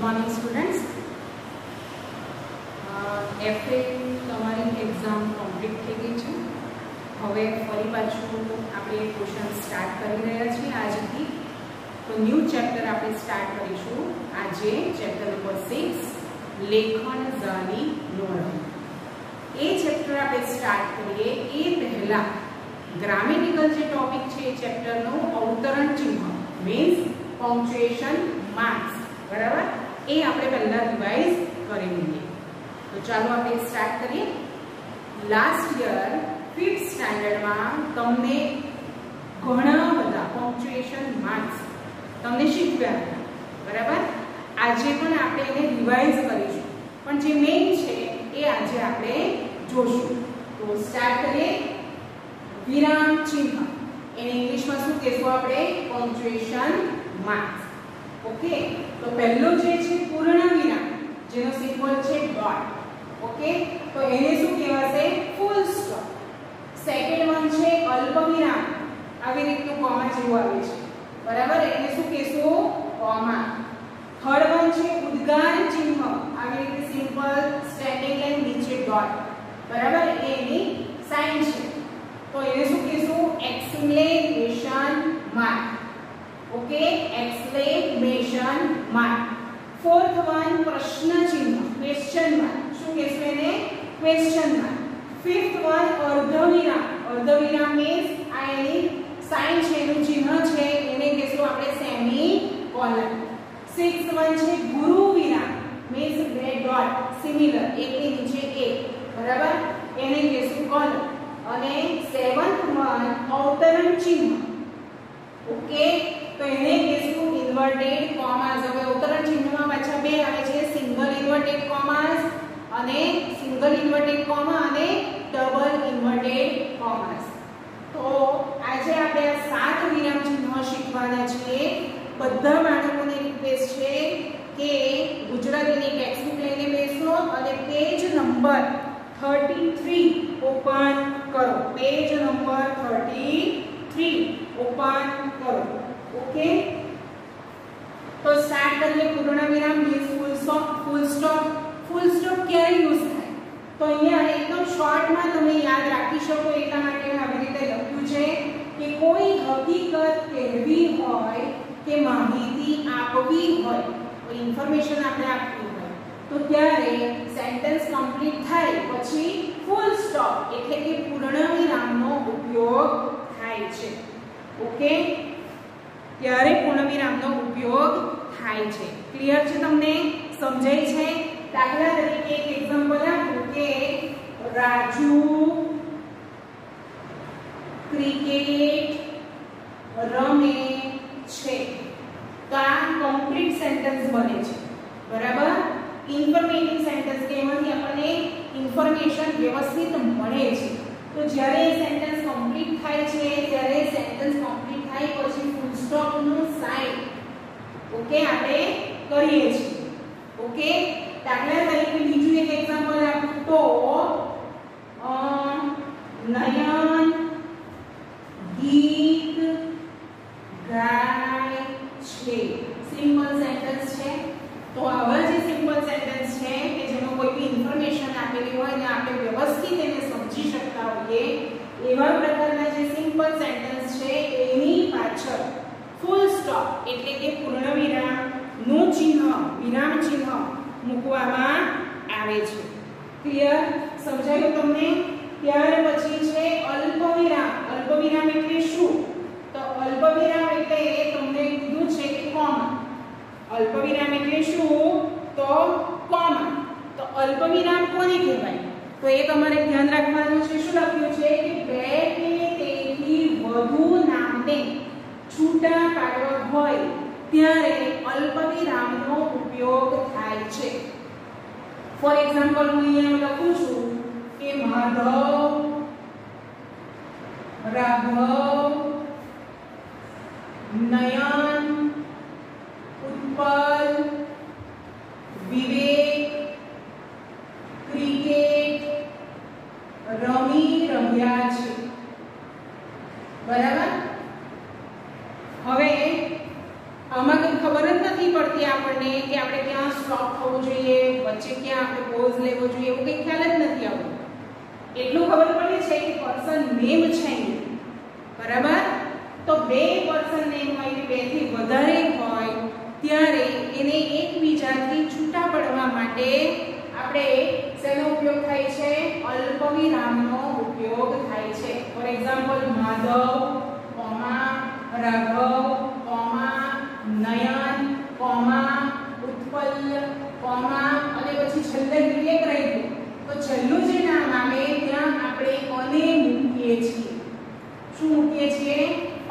Morning students. FA તમારી exam complete થઈ ગઈ છે। હવે ફરી પાછું આપણે ક્વેશ્ચન સ્ટાર્ટ કરી રહ્યા છીએ આજથી। તો ન્યૂ ચેપ્ટર આપણે સ્ટાર્ટ કરીશું આજે, ચેપ્ટર નંબર 6 લેખન જાની નોંધ। એ ચેપ્ટર આપણે સ્ટાર્ટ કરીએ એ પહેલા ગ્રામેટિકલ જે ટોપિક છે એ ચેપ્ટરનું અવતરણ ચિહ્ન મીન્સ પંક્ચ્યુએશન માર્ક્સ, બરાબર, એ આપણે પહેલા રિવાઇઝ કરી લઈએ। तो चलो आप स्टार्ट करिए। लास्ट ईयर 5th स्टैंडर्ड में तमने घणा बधा पंक्च्युएशन मार्क्स तमने शीखव्या हता, बराबर। आजे पण आपणे एने रिवाइज करीशुं, पण जे मेन छे ए आजे आपणे जोशुं। तो स्टार्ट करिए। विराम चिन्ह एने इंग्लिश में शुं कहेशुं आपणे? Punctuation marks. ओके, तो पहलो जे छे पूर्ण विराम जेनो सिंबल छे डॉट। ओके, तो एने शुं कहेवाशे? Full stop. सेकंड वन छे अल्पविराम, આવી રીતનું કોમા જેવું આવે છે, બરાબર, એને શું કહેશું? કોમા। થર્ડ વન છે ઉદ્ગાર ચિહ્ન, આવી રીતે સિમ્પલ સ્ટેન્ડિંગ લાઈન નીચે ડોટ, બરાબર, એ એની સાઇન છે, તો એને શું કહેશું? Exclamation mark. Okay, exclamation mark. Fourth one प्रश्न चिन्ह, क्वेश्चन मार्क, શું કહેશું એને? Question mark. ફિફ્થ વન અર્ધવિરામ, અર્ધવિરામ મીન્સ આ એની સાઇન છે, એનું ચિહ્ન છે, એને કહેશું આપણે સેમીકોલન। સિક્સ્થ વન છે ગુરુ વિરામ મીન્સ બે ડોટ સિમિલર, એકની નીચે એક, બરાબર, એને કહેશું કોલન। અને સેવન્થ વન અવતરણ ચિહ્ન। ઓકે, તો એને કહેશું ઇન્વર્ટેડ કોમાસ। હવે અવતરણ ચિહ્નમાં પાછા બે આવે છે, સિંગલ ઇન્વર્ટેડ કોમાસ અને સિંગલ ઇન્વર્ટેડ કોમા અને ડબલ ઇન્વર્ટેડ કોમાસ। તો આજે આપણે આ 7 વિરામ ચિહ્નો શીખવાના છીએ। બધા બાળકોને રિક્વેસ્ટ છે કે ગુજરાતીની ટેક્સ્ટબુક લઈને બેસો અને પેજ નંબર 33 ઓપન કરો। પેજ નંબર 33 ઓપન કરો। ओके, तो स्टार्ट करिए। पूर्ण विराम means full stop. Full stop, full stop क्यारे यूज थाय? तो અહીંયા एकदम शॉर्ट में તમે યાદ રાખી શકો એટલા માટે આવી રીતે લખ્યું છે કે કોઈ હકીકત કહેવી હોય કે માહિતી આપવી હોય, કોઈ ઇન્ફોર્મેશન આપણે આપવી હોય, તો ત્યારે સેન્ટેન્સ કમ્પ્લીટ થાય પછી ફૂલ સ્ટોપ એટલે કે પૂર્ણ વિરામનો ઉપયોગ થાય છે। ઓકે, ત્યારે પૂર્ણવિરામનો ઉપયોગ થાય છે। ક્લિયર છે? તમને સમજાય છે? દાખલા તરીકે એક એક્ઝામ્પલ આપું કે રાજુ ક્રિકેટ રમે છે, તો આ કમ્પ્લીટ સેન્ટેન્સ બને છે, બરાબર, ઇન્ફોર્મેટિવ સેન્ટેન્સ કે એમાંથી આપણને ઇન્ફોર્મેશન વ્યવસ્થિત મળે છે। તો જ્યારે સેન્ટેન્સ કમ્પ્લીટ થાય છે ત્યારે સેન્ટેન્સ કમ્પ્લીટ થાય પછી ફૂલ સ્ટોપ નું સાઇન ઓકે આપણે કરીએ છીએ। ઓકે, દાખલા તરીકે બીજું એક એક્ઝામ્પલ આપું તો નયન ગીત ગાય છે, સિમ્પલ સેન્ટેન્સ છે। તો આવા જે સિમ્પલ સેન્ટેન્સ છે કે જેમાં કોઈ બી ઇન્ફોર્મેશન આપેલી હોય ને આપણે વ્યવસ્થિત એને સમજી શકતા હોઈએ એવા પ્રકારના જે સિમ્પલ સેન્ટેન્સ છે એની પાછળ ફૂલ સ્ટોપ એટલે કે પૂર્ણ વિરામ નું ચિહ્ન, વિરામ ચિહ્ન મૂકવામાં આવે છે। ક્લિયર? સમજાયું તમને? ત્યાર પછી છે અલ્પવિરામ। અલ્પવિરામ એટલે શું? તો અલ્પવિરામ એટલે તમને કીધું છે કે કોમા। અલ્પવિરામ એટલે શું? તો કોમા। તો અલ્પવિરામ કોને કહેવાય? તો એ તમારે ધ્યાન રાખવાનું છે। શું લખ્યું છે કે બે કે તેથી વધુ નામને છૂટા પાડવા હોય ત્યારે અલ્પવિરામનો ઉપયોગ થાય છે। ફોર એક્ઝામ્પલ હું અહીંયા લખું છું કે માધવ, રાઘવ, નયન, ઉત્પલ, વિવેક ક્રિકેટ રમી રહ્યા છે, બરાબર। હવે આમાં કંઈ ખબર જ નથી પડતી આપણને કે આપણે ક્યાં સ્ટોપ થવું જોઈએ, વચ્ચે ક્યાં આપણે પોઝ લેવો જોઈએ, એવું કંઈ ખ્યાલ જ નથી આવતો. એટલું ખબર પડે છે કે પર્સન નેમ છે, બરાબર? તો બે પર્સન નેમ હોય, બેથી વધારે હોય ત્યારે એને એકબીજાથી છૂટા પડવા માટે આપણે શેનો ઉપયોગ થાય છે? અલ્પવિરામનો ઉપયોગ થાય છે. ફોર એક્ઝામ્પલ, માધવ, રાઘવ, નયન, ઉત્પલ, અને પછી છેલ્લે એક રહ્યું. તો છેલ્લું જે નામ આવે ત્યાં આપણે અને મૂકીએ છીએ. શું મૂકીએ છીએ?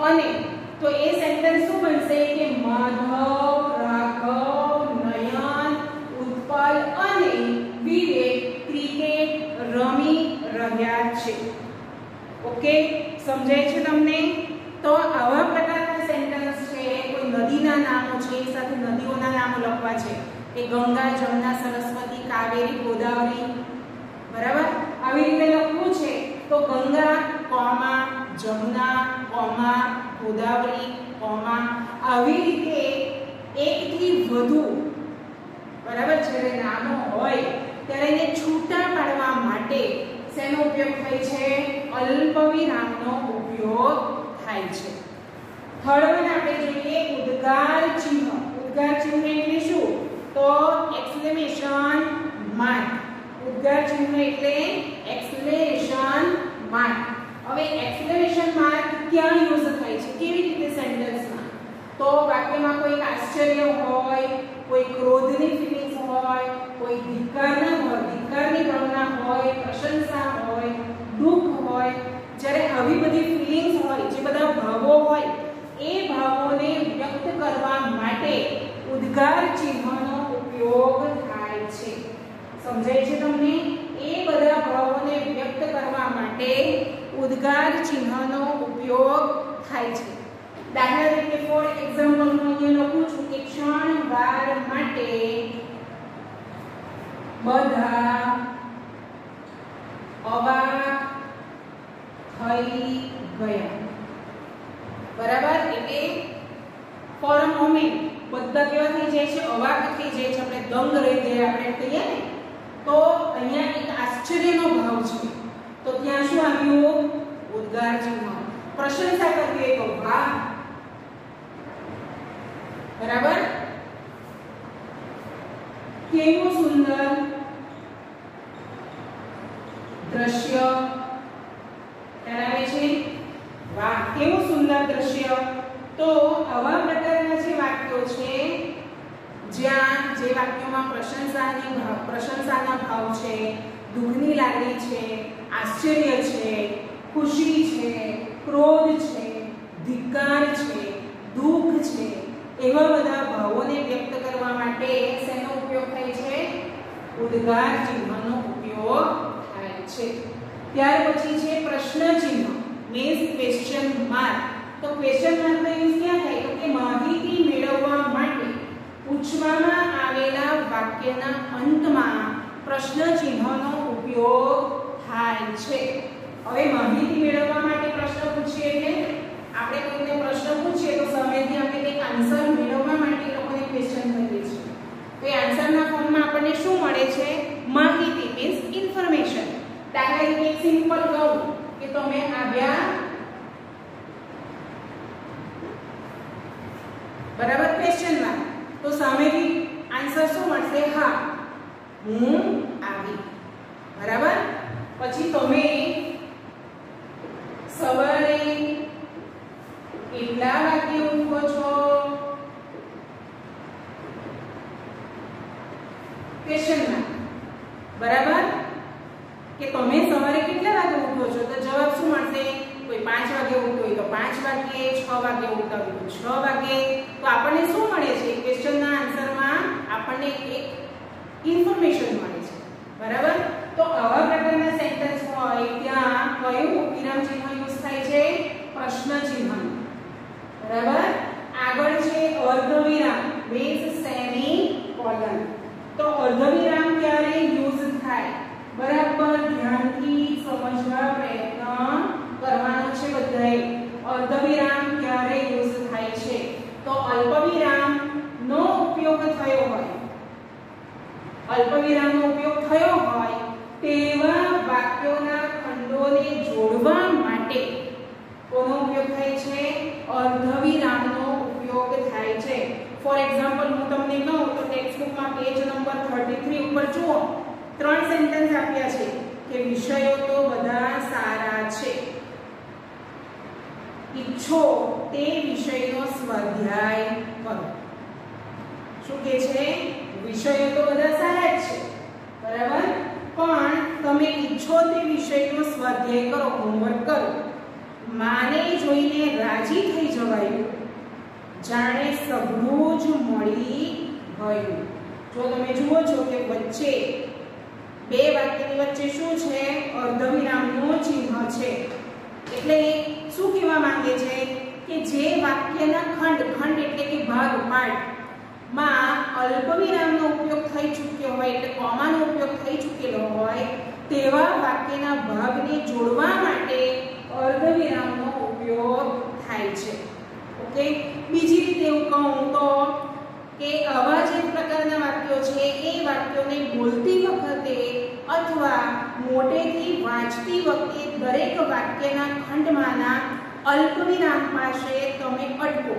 અને. તો એ સેન્ટેન્સ શું બનશે કે માધવ, રાઘવ, નયન, ઉત્પલ અને વિવેક ક્રિકેટ રમી રહ્યા છે. ઓકે, સમજાય છે તમને? તો આવા પ્રકારના સેન્ટેન્સ છે. કોઈ નદીના નામો છે, એ સાથે નદીઓના નામો લખવા છે કે ગંગા, જમના, સરસ્વતી, કાવેરી, ગોદાવરી, બરાબર? આવી રીતે લખવું છે તો ગંગા, જમુના, ગોદાવરી, આવી રીતે એકથી વધુ, બરાબર, જ્યારે નામો હોય ત્યારે એને છૂટા પાડવા માટે શેનો ઉપયોગ થાય છે? અલ્પવિરામનો ઉપયોગ થાય છે. થર્ડ વન આપણે જોઈએ ઉદ્ગાર ચિહ્ન. ઉદ્ગાર ચિહ્ન એટલે શું? તો એક્સક્લેમેશન માર્ક. ઉદ્ગાર ચિહ્ન એટલે એક્સક્લેમેશન માર્ક. હવે એક્સક્લેમેશન માર્ક ક્યાં યુઝ થાય છે? કેવી રીતે સેન્ટેન્સમાં? તો વાક્યમાં કોઈ આશ્ચર્ય હોય, કોઈ ક્રોધની ફિલિંગ્સ હોય, કોઈ ધિક્કારની ભાવના હોય, પ્રશંસા હોય, દુઃખ હોય, જ્યારે આવી બધી ફિલિંગ્સ હોય, જે બધા ભાવો હોય, એ ભાવોને વ્યક્ત કરવા માટે ઉદ્ગાર ચિહ્નનો ઉપયોગ થાય છે. સમજાય છે તમને? એ બધા ભાવોને વ્યક્ત કરવા માટે ઉદ્ગાર ચિહ્નનો ઉપયોગ થાય છે. દાખલા તરીકે ફોર એક્ઝામ્પલ હું અહીંયા લખું છું કે ક્ષણવાર માટે બધા અવાક થઈ ગયા. બરાબર? એટલે ફોર અ મોમેન્ટ બધા કેવા થઈ જાય છે? અવાક થઈ જાય છે. આપણે દંગ રહી ગયા આપણે કહીએ ને. તો અહીંયા એક આશ્ચર્યનો ભાવ છે. તો ત્યાં શું આવ્યું? ઉદ્ગાર ચિહ્ન. પ્રશંસા કરવી હોય તો વાહ. બરાબર? કેવું સુંદર દ્રશ્ય ધરાવે છે. વાહ, કેવું સુંદર દ્રશ્ય. તો આવા પ્રકારના જે વાક્યો છે, જ્યાં જે વાક્યોમાં પ્રશંસાના ભાવ છે, દુઃખની લાગણી છે, આશ્ચર્ય છે, ખુશી છે, ક્રોધ છે, ધિક્કાર છે, દુઃખ છે, એવા બધા ભાવોને વ્યક્ત કરવા માટે શેનો ઉપયોગ થાય છે? ઉદ્ગાર ચિહ્નનો ઉપયોગ થાય છે. ત્યાર પછી છે પ્રશ્ન ચિહ્ન, મીન્સ ક્વેશ્ચન માર્ક. તો ક્વેશ્ચન માર્કનો યુઝ ક્યાં થાય? તો કે માહિતી મેળવવા માટે પૂછવામાં આવેલા વાક્યના અંતમાં પ્રશ્ન ચિહ્નનો ઉપયોગ થાય છે. હવે માહિતી મેળવવા માટે પ્રશ્ન પૂછીએ એટલે આપણે કોઈને પ્રશ્ન પૂછીએ તો સામેથી આપણે એક આન્સર મેળવવા માટે લોકોને ક્વેશ્ચન કરીએ છીએ. તો એ આન્સરના ફોર્મમાં આપણને શું મળે છે? માહિતી, મીન્સ ઇન્ફોર્મેશન. દાખલા તરીકે એક સિમ્પલ કહું કે તમે આવ્યા, બરાબર, ક્વેશ્ચન માર્ક. તો સામેથી આન્સર શું મળશે? હા, હું આવી. બરાબર? પછી તમે સવારે કેટલા વાગે ઉઠો છો? Question mark. બરાબર? કે તમે સવારે કેટલા વાગે ઉઠો છો? તો જવાબ શું મળશે? કોઈ 5 વાગે ઉઠતો હોય તો 5 વાગે, 6 વાગે ઉઠતા હોય તો 6 વાગે. તો આપણને શું મળે છે? ક્વેશ્ચનના આન્સરમાં આપણને એક ઇન્ફોર્મેશન મળે છે. બરાબર? તો આવા પ્રકારના સેન્ટેન્સ હોય ત્યાં કયું વિરામ ચિહ્ન યુઝ થાય છે? પ્રશ્ન ચિહ્ન. બરાબર? આગળ છે અર્ધવિરામ, મીન્સ સેમિકોલન. તો અર્ધવિરામ ક્યારે યુઝ થાય? બરાબર ધ્યાનથી સમજવા પ્રયત્ન કરવાનો છે બધાએ. અર્ધવિરામ ક્યારે યુઝ થાય છે? તો અલ્પવિરામ અલ્પવિરામનો ઉપયોગ થયો હોય તેવા વાક્યોના ખંડોને જોડવા માટે કોનો ઉપયોગ થાય છે? અર્ધવિરામનો ઉપયોગ થાય છે. ફોર એક્ઝામ્પલ હું તમને કહું તો ટેક્સ્ટ બુકમાં પેજ નંબર 33 ઉપર જુઓ, 3 સેન્ટેન્સ આપ્યા છે કે વિષયો તો બધા સારા છે, ઈચ્છો તે વિષયનો સ્વાધ્યાય કરો. શું કે છે? વિષયો તો બધા સારા જ છે, બરાબર, પણ તમે ઈચ્છો તે વિષયનો સ્વાધ્યાય કરો, હોમવર્ક કરો. માને જોઈને રાજી થઈ જવાયું, જાણે સઘળું જ મળી ગયું. જો તમે જુઓ છો કે વચ્ચે બે વાક્યની વચ્ચે શું છે? અર્ધવિરામનું ચિહ્ન છે. એટલે શું કહેવા માંગે છે કે જે વાક્યના ખંડ એટલે કે ભાગ પાર્ટ માં અલ્પવિરામનો ઉપયોગ થઈ ચૂક્યો હોય, એટલે કોમાનો ઉપયોગ થઈ ચૂકેલો હોય તેવા વાક્યના ભાગને જોડવા માટે અર્ધવિરામનો ઉપયોગ થાય છે. ઓકે, બીજી રીતે હું કહું તો કે આવા જે પ્રકારના વાક્યો છે એ વાક્યોને બોલતી વખતે અથવા મોટેથી વાંચતી વખતે દરેક વાક્યના ખંડમાંના અલ્પવિરામ પાસે તમે અટકો.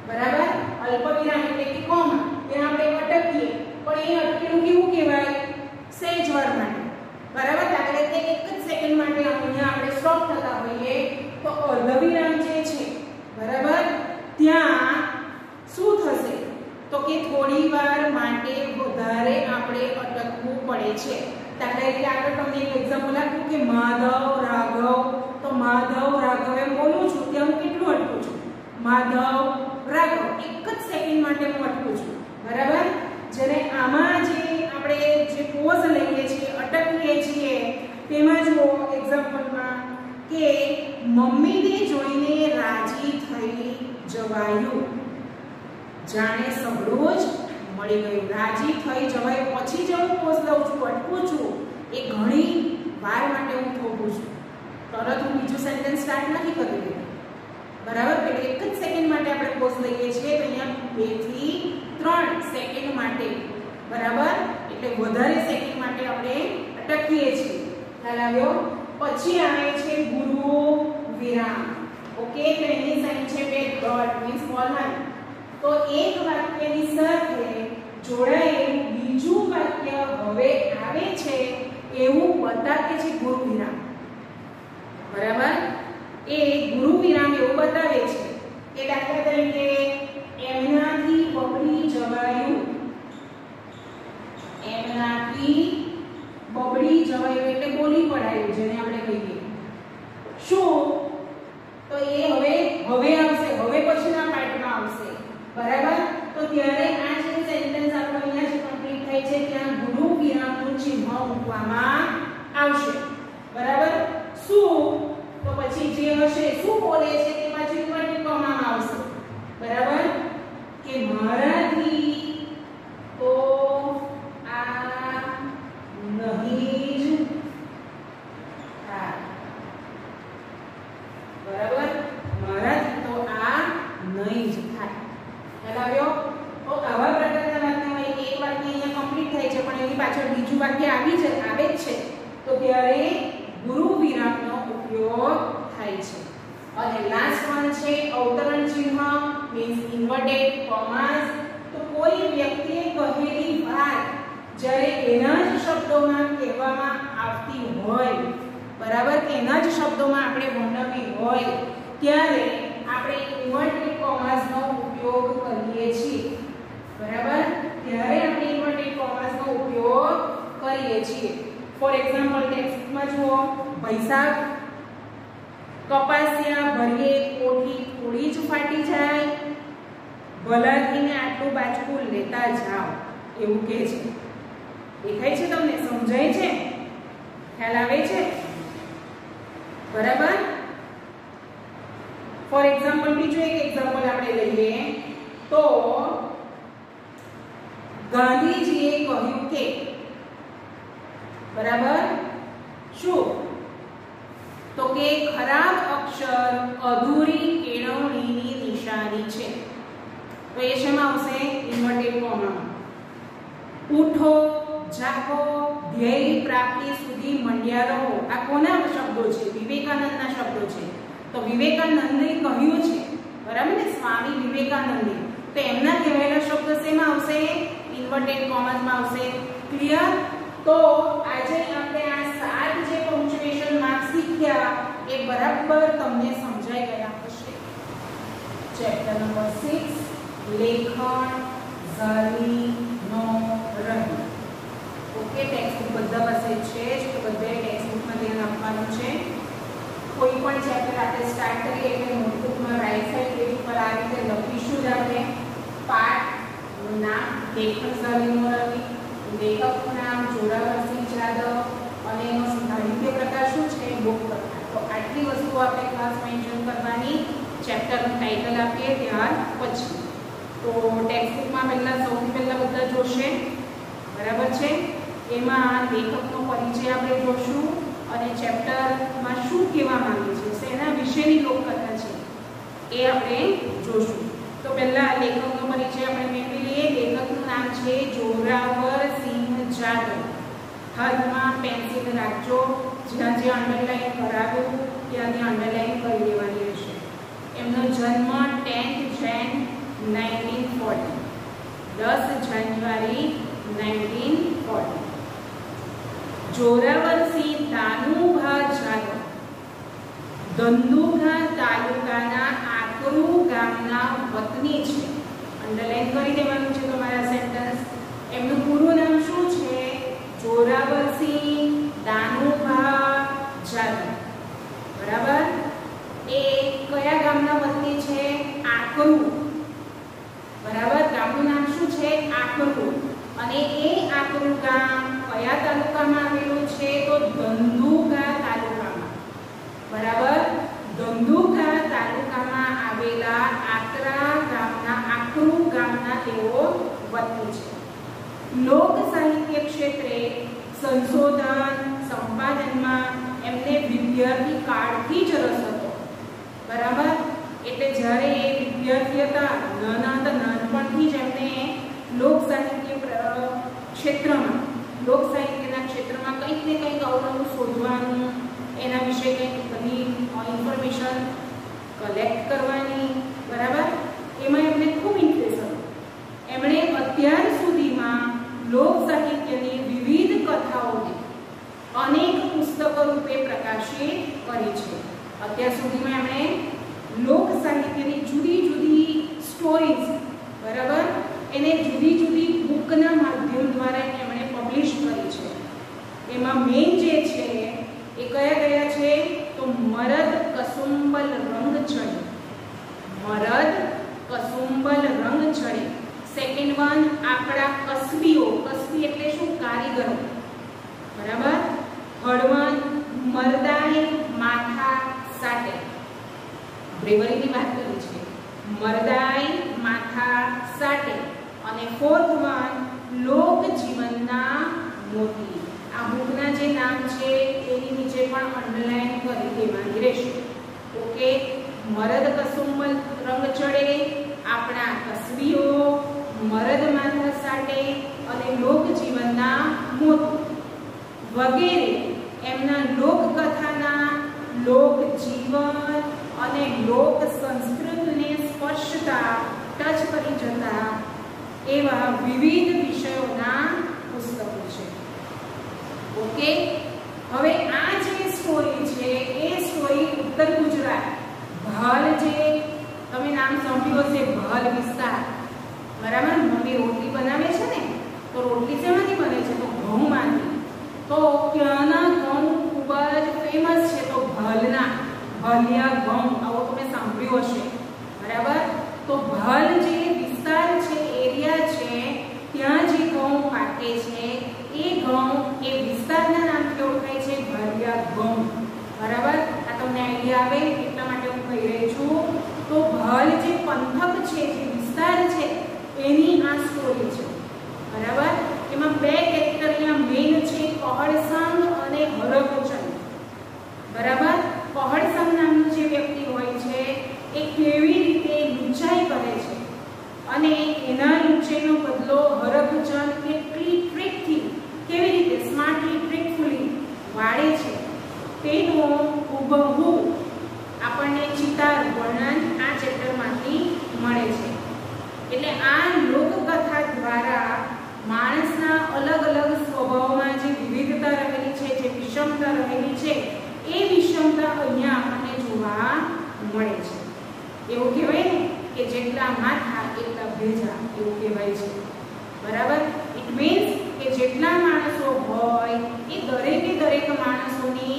બરાબર, અલ્પવિરામ એટલે કે કોમા, એને આપણે અટકીએ, પણ એ અટકેલું કેવું કહેવાય? સહેજવાર માટે. બરાબર, દાખલા તરીકે એક જ સેકન્ડ માટે અહીંયા આપણે સ્ટોપ થતા હોઈએ તો અર્ધવિરામ જે છે, બરાબર, ત્યાં શું થશે તો કે થોડી વાર માટે વધારે આપણે અટકવું પડે છે. દાખલા તરીકે આગળ તમને એક એક્ઝામ્પલ આપું કે માધવ રાઘવ, તો માધવ રાઘવ એમ બોલું છું ત્યાં હું કેટલું અટકું છું? માધવ રાઘવ, એક જ સેકન્ડ માટે હું અટકું છું. બરાબર, જ્યારે આમાં જે આપણે જે પોઝ લઈએ છીએ, અટકીએ છીએ, તેમાં જુઓ એક્ઝામ્પલમાં કે મમ્મીને જોઈને રાજી થઈ જવાયું, જાણે સઘળું જ મળી ગયું. રાજી થઈ જવાયું પછી જ હું પોઝ લઉં છું, અટકું છું, એ ઘણી વાર માટે હું થોભું છું. તરત હું બીજું સેન્ટેન્સ સ્ટાર્ટ નથી કરી દેતી. બરાબર, એટલે એક જ સેકન્ડ માટે આપણે પોઝ લઈએ છીએ તો અહીંયા 2 થી 3 સેકન્ડ માટે, બરાબર, એટલે વધારે સેકન્ડ માટે આપણે અટકીએ છીએ. ખ્યાલ આવ્યો? પછી આવે છે ગુરુ વિરામ. ઓકે, તો એની સાઈન છે બે ડોટ, મીન્સ કોલન. તો એક વાક્યની સાથે જોડાયેલું બીજું વાક્ય હવે આવે છે એવું બતાવે છે ગુરુ વિરામ. બરાબર, એ ગુરુ વિરામ એવું બતાવે છે કે દાખલા તરીકે એમનાથી બગડી જવાયું, એમનાથી બગડી જવાયું એટલે બોલી પડાયું, જેને આપણે કહીએ. શું? તો એ હવે આવશે, હવે પછીના પાર્ટમાં આવશે. બરાબર, તો ત્યારે આ જે સેન્ટેન્સ આપણો અહીંયા જ કમ્પ્લીટ થાય છે ત્યાં ગુરુ વિરામનું ચિહ્ન મૂકવામાં આવશે. બરાબર, શું? તો પછી જે હશે શું બોલે છે તેમાં જે ઇન્વર્ટેડ કોમામાં આવશે. બરાબર, કે મારાથી તો આ નહીં જ થાય. બરાબર, મારાથી તો આ નહીં જ થાય. ખ્યાલ આવ્યો? તો આવા પ્રકારના વાક્યમાં એક વાક્ય અહીંયા કમ્પ્લીટ થાય છે પણ એની પાછળ બીજું વાક્ય આવે જ છે, તો ત્યારે ગુરુ વિરામનો ઉપયોગ થાય છે. અને લાસ્ટ વન છે અવતરણ ચિહ્ન, મીન્સ ઇન્વર્ટેડ કોમાસ. તો કોઈ વ્યક્તિએ કહેલી વાત જ્યારે એના જ શબ્દોમાં કહેવામાં આવતી હોય, બરાબર, કે એના જ શબ્દોમાં આપણે વર્ણવી હોય ત્યારે આપણે ઇન્વર્ટેડ કોમાસનો ઉપયોગ કરીએ છીએ. બરાબર, ત્યારે આપણે ઇન્વર્ટેડ કોમાસનો ઉપયોગ કરીએ છીએ. ફોર એક્ઝામ્પલ ટેક્સ્ટમાં જુઓ, વૈશાખ કપાસિયા ભરીએ કોઠી થોડી જ ફાટી જાય, ભલાથીને આટલું બાજકું લેતા જાઓ, એવું કહે છે. દેખાય છે તમને? સમજાય છે? ખ્યાલ આવે છે? બરાબર. ફોર એક્ઝામ્પલ બીજું એક એક્ઝામ્પલ આપણે લઈએ તો ગાંધીજીએ કહ્યું કે, બરાબર, શું? તો કે ખરાબ અક્ષર અધૂરી કેળવણીની નિશાની છે. તો એ શેમાં આવશે? ઇન્વર્ટેડ કોમામાં. ઉઠો જાગો, ધ્યેય પ્રાપ્તિ સુધી મંડ્યા રહો. આ કોના શબ્દો છે? વિવેકાનંદના શબ્દો છે. તો વિવેકાનંદે કહ્યું છે, બરાબર ને, સ્વામી વિવેકાનંદે. તો એમના કહેવાયેલા શબ્દ શેમાં આવશે? ઇન્વર્ટેડ કોમાસમાં આવશે. ક્લિયર? તો આજે આપણે આ 7 જે પંક્ચ્યુએશન માર્ક શીખ્યા એ બરાબર તમને સમજાઈ ગયા હશે. ચેપ્ટર નંબર 6 લેખન ઝાલી નો રહી. ઓકે, ટેક્સ્ટબુક બધા પાસે છે જ, તો બધાએ ટેક્સ્ટબુકમાં ધ્યાન આપવાનું છે. કોઈ પણ ચેપ્ટર આપણે સ્ટાર્ટ કરીએ એટલે નોટબુકમાં રાઈટ સાઈડ પેજ પર આ રીતે લખીશું જ આપણે પાઠનું નામ લેખન ઝાલી નો રહી, લેખકનું નામ જોરાવરસિંહ જાદવ અને એનો સાહિત્ય પ્રકાર શું છે? લોકકથા. તો આટલી વસ્તુઓ આપણે ખાસ મેન્શન કરવાની. ચેપ્ટરનું ટાઇટલ આપીએ ત્યાર પછી. તો ટેક્સ્ટબુકમાં સૌથી પહેલા બધા જોશે, બરાબર છે. એમાં લેખકનો પરિચય આપણે જોશું અને ચેપ્ટરમાં શું કહેવા માંગે છે, શેના વિશેની લોકકથા છે એ આપણે જોશું. તો પહેલા લેખકનો પરિચય આપણે મેળવી લઈએ. લેખકનું નામ છે જોરાવરસિંહ જાદવ. હાથમાં પેન્સિલ રાખજો, જ્યાં જ્યાં અંડરલાઈન કરાવ્યું ત્યાં ત્યાં અંડરલાઈન કરી દેવાની રહેશે. એમનો જન્મ 10th Jan 1940, 10 જાન્યુઆરી 1940. જોરાવરસિંહ દાનુભા જાદવ ધંધુકા તાલુકાના આકરુ ગામના વતની છે. અંડરલાઈન કરી દેવાનું છે તમારા સેન્ટેન્સ. એમનું પૂરું નામ શું છે? જોરાવરસિંહ દાનુભા જાદવ. બરાબર. એ કયા ગામના વતની છે? આકરુ. બરાબર. ગામનું નામ શું છે? આકરુ. અને એ આકરુ ગામ કયા તાલુકામાં આવેલું છે? તો ધંધુકા તાલુકામાં. બરાબર. ધંધુકા તાલુકામાં આવેલા આકરુ ગામના તેઓ વતની છે. લોક સાહિત્ય ક્ષેત્રે સંશોધન સંપાદનમાં એમને વિદ્યાર્થી કાળથી જ રસ હતો. બરાબર. એટલે જ્યારે એ વિદ્યાર્થી હતા, નાનપણથી જ એમને લોક સાહિત્યના ક્ષેત્રમાં કંઈક ને કંઈક અવનવું શોધવાનું, એના વિશે કંઈક બધી ઇન્ફોર્મેશન કલેક્ટ કરવાની, બરાબર, એમાં એમને ખૂબ ઇન્ટરેસ્ટ હતો. એમણે અત્યાર સુધીમાં લોક સાહિત્યની વિવિધ કથાઓને અનેક પુસ્તકો રૂપે પ્રકાશિત કરી છે. અત્યાર સુધીમાં એમણે લોક સાહિત્યની જુદી જુદી સ્ટોરીઝ, બરાબર, એને જુદી જુદી બુકના માધ્યમ દ્વારા એમણે પબ્લિશ કરી છે. એમાં મેઇન જે છે એ કયા છે? તો મરદ કસુંબલ રંગ ચડે. મરદ કસુંબલ રંગ ચડે. સેકન્ડ વન આપણા કસબીઓ. કસબી એટલે શું? કારીગરો. બરાબર. થર્ડ વન મરદાએ માથા સાટે. બ્રેવરીની વાત કરી છે. મરદાએ માથા સાટે. અને ફોર્થ વન લોક જીવનના મોતી. આ બુકના જે નામ છે એની નીચે પણ અંડરલાઈન કરી દેવાની રહેશે. ઓકે. મરદ કસુંબલ રંગ ચડે, આપણા કસબીઓ, મરદ માથા સાટે અને લોક જીવનના મોતી વગેરે એમના લોકકથાના, લોક જીવન અને લોક સંસ્કૃતિને સ્પર્શતા, ટચ કરી જતા એવા વિવિધ વિષયોના પુસ્તકો છે. ઓકે. હવે આ જે સ્ટોરી છે એ સ્ટોરી ઉત્તર ગુજરાત ભાલ, જે તમે નામ સાંભળ્યું હશે, ભાલ વિસ્તાર. બરાબર. મમ્મી રોટલી બનાવે છે ને, તો રોટલી શેમાંથી બને છે? તો ઘઉંમાંથી. તો ત્યાંના ઘઉં ખૂબ જ ફેમસ છે. તો ભાલના, ભાલિયા ઘઉં, આવો તમે સાંભળ્યું હશે. બરાબર. તો ભાલ જે વિસ્તાર છે, એરિયા છે, ત્યાં જે ઘઉં પાકે છે એ ઘઉં એ વિસ્તારના નામથી ઓળખાય છે, ભાલિયા ઘઉં. બરાબર. આ તમને આઈડિયા આવે એટલા માટે હું કહી રહી છું. તો ભાલ જે પંથક છે, જે વિસ્તાર છે, એની આ સ્ટોરી છે. બરાબર. એમાં બે કેરેક્ટર અહીંયા મેઇન છે, કહળસંગ અને હરખચંદ. બરાબર. કહળસંગ નામનું જે વ્યક્તિ હોય છે એ કેવી રીતે લૂંચાઈ કરે છે અને એના લૂંચાઈનો બદલો હરખચંદ કેટલી ટ્રીકથી, કે જેટલા માથા એટલા ભેજા એવું કહેવાય છે, બરાબર. ઇટ મીન્સ કે જેટલા માણસો હોય એ દરેક માણસોની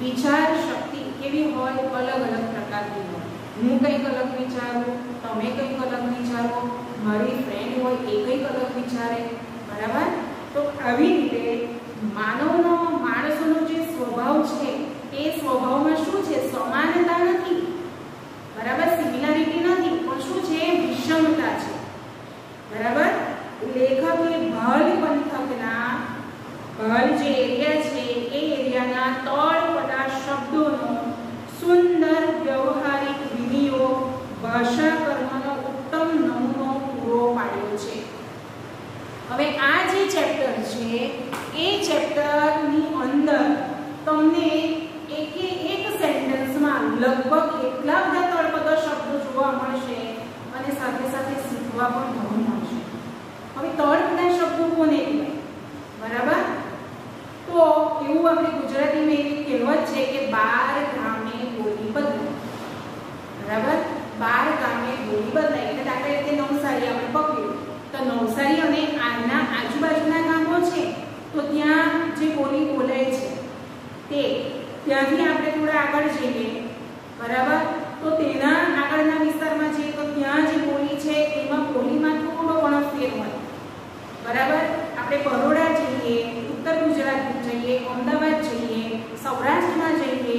વિચાર શક્તિ કેવી હોય, અલગ અલગ પ્રકારની હોય. હું કંઈક અલગ વિચારું, તમે કંઈક અલગ વિચારો, મારી ફ્રેન્ડ હોય એ કંઈક અલગ વિચારે, બરાબર. તો આવી રીતે માણસોનો જે સ્વભાવ છે એ સ્વભાવમાં શું છે, સમાનતા નથી, બરાબર, સિમિલારિટી નથી, પણ શું છે, વિષમતા છે, બરાબર. લેખકે ભલ પંથકના ભલ જે એરિયા છે એ એરિયાના તળપદા શબ્દોનો સુંદર વ્યવહારિક વિનિયોગ ભાષા કર્મનો ઉત્તમ નમૂનો પૂરો પાડ્યો છે. હવે આ જે ચેપ્ટર છે એ ચેપ્ટરની અંદર તમને એક સેન્ટેન્સમાં લગભગ એટલા બધા તળપદા શબ્દો જોવા મળશે અને સાથે સાથે શીખવા પણ ઘણું મળશે. હવે તળપદા શબ્દો કોને કહેવાય, બરાબર. તો એવું આપણે ગુજરાતીમાં એવી કહેવત છે કે 12 ગામે બોલી બદલાય, બરાબર. 12 ગામે બોલી બદલાય એટલે દાખલા તરીકે નવસારી આપણે પકડ્યું તો નવસારી અને આના આજુબાજુના ગામો છે તો ત્યાં જે બોલી બોલાય છે તે ત્યાંથી આપણે થોડા આગળ જઈએ, બરાબર. તો તેના આગળના વિસ્તારમાં જઈએ તો ત્યાં જે બોલી છે એમાં બોલીમાં થોડો ઘણો ફેર હોય, બરાબર. આપણે બરોડા જઈએ, ઉત્તર ગુજરાત જઈએ, અમદાવાદ જઈએ, સૌરાષ્ટ્રમાં જઈએ,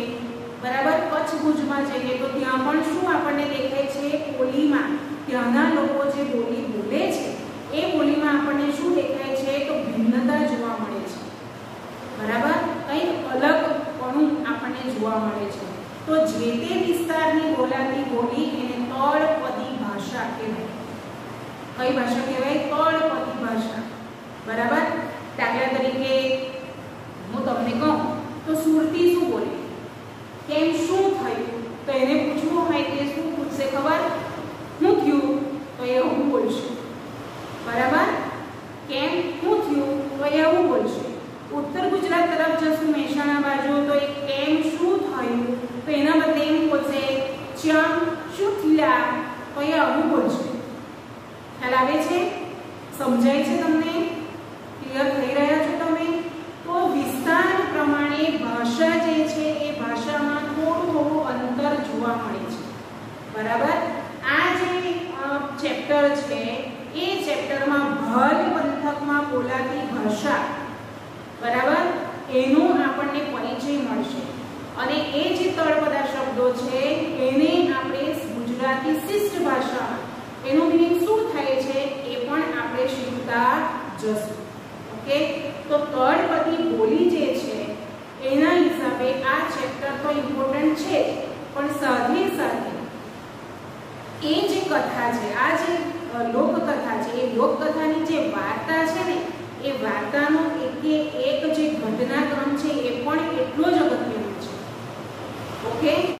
બરાબર, કચ્છ ભુજમાં જઈએ તો ત્યાં પણ શું આપણને દેખાય છે, બોલીમાં ત્યાંના લોકો જે બોલી બોલે છે એ બોલીમાં આપણને શું દેખાય છે, તો ભિન્નતા જોવા મળે છે, બરાબર. કંઈક અલગપણું આપણને જોવા મળે છે. તો જે તે વિસ્તારની બોલાતી બોલી એને તળપદી ભાષા કહેવાય. કઈ ભાષા કહેવાય, તળપદી ભાષા, બરાબર. દાખલા તરીકે હું તમને કહું તો સુરતી શું બોલે, કેમ શું થયું, તો એને પૂછવું હોય કે શું પૂછશે ખબર, શું થયું, તો એ હું બોલશે, બરાબર. કેમ શું થયું, તો એ હું બોલશે. ઉત્તર ગુજરાત તરફ જશું મહેસાણા બાજુ તો એ કેમ શું થયું, તો એના બદલે એમ બોલશે ચમ શું થયા, તો એ આવું બોલશે. ખ્યાલ આવે છે, સમજાય છે તમને, ક્લિયર થઈ રહ્યા છો તમે. તો વિસ્તાર પ્રમાણે ભાષા જે છે એ ભાષામાં થોડું અંતર જોવા મળે છે, બરાબર. આ જે ચેપ્ટર છે એ ચેપ્ટરમાં ભલ પંથકમાં બોલાતી ભાષા, બરાબર, એનો આપણને પરિચય મળશે અને એ જે તળપદા શબ્દો છે એને આપણે ગુજરાતી શિષ્ટ ભાષામાં એનું મીનિંગ શું થાય છે એ પણ આપણે શીખતા જશું. ઓકે. તો તળપદી બોલી જે છે એના હિસાબે આ ચેપ્ટર તો ઇમ્પોર્ટન્ટ છે, પણ સાથે સાથે એ જે કથા છે, આ જે લોકકથા છે, એ લોકકથાની જે વાર્તા છે ને એ વાર્તાનો એક જે ઘટનાક્રમ છે એ પણ એટલો જ અગત્યનો છે. ઓકે.